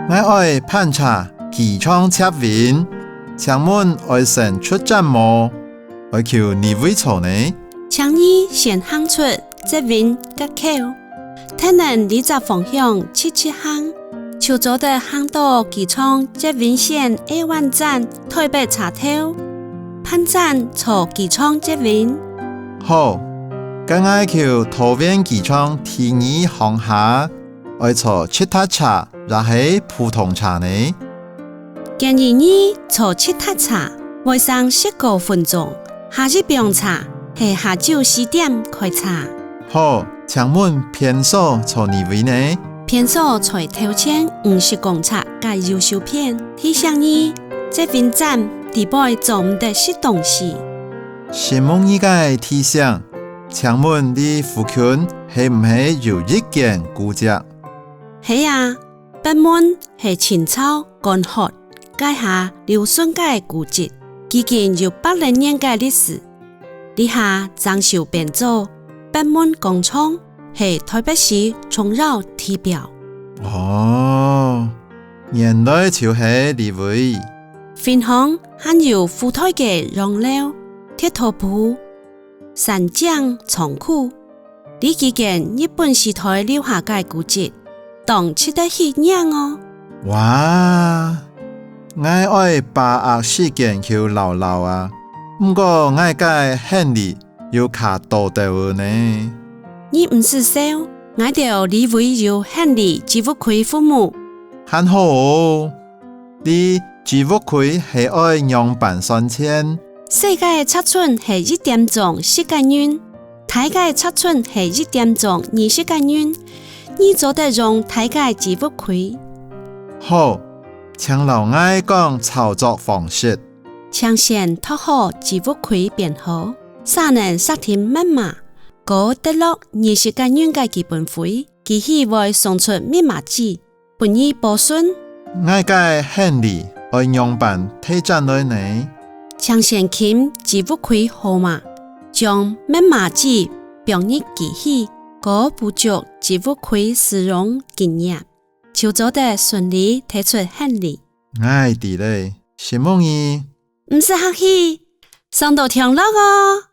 我愛攀查機艙測win請問愛先出站麼？愛求你位錯呢？請你先行出這win個口，睇能你隻方向切行，朝早的行到機艙這win線 A1 站台北茶頭，攀站坐機艙這win。好，咁愛求桃園機艙第二航廈，愛坐七塔茶，還是普通茶呢？建議你坐七塔茶，會上19分鐘，下一杯茶係下晝4點開茶。好，請問偏數坐哪位呢？偏數在頭前50公尺嘅優秀片，提醒你這win站地背做唔得些東西。請問一個提醒，請問你附近係唔係有一間古蹟？係啊，北門係清朝乾涸街下留順嘅古蹟，已經有800年嘅歷史。呢下裝修變做北門廣場，係台北市重要地標。哦，原來就是呢位。分享含有富台嘅洋樓、鐵道鋪、山井倉庫，呢幾間日本時代留下嘅古蹟，當值得去認哦。哇，我愛把握時間去留留啊，不過我嘅行李要卡多掉呢。你唔是說我哋呢位有行李置物櫃父母？很好，你置物櫃係愛樣板3千。細個尺寸係1點鐘10個元，大個尺寸係1點鐘20個元。你做得用大個置物櫃？好，請留我講操作方式。請先套好置物櫃編號，才能設定密碼。嗰得落20個元嘅基本費，機器會送出密碼紙，本意保存。我嘅行李愛樣板推進來呢？請先簽置物櫃號碼，將密碼紙標入機器，嗰補足置物櫃使用經驗，就做得順利提出行李。我知咧，是夢兒。唔使客氣，上到聽落哦。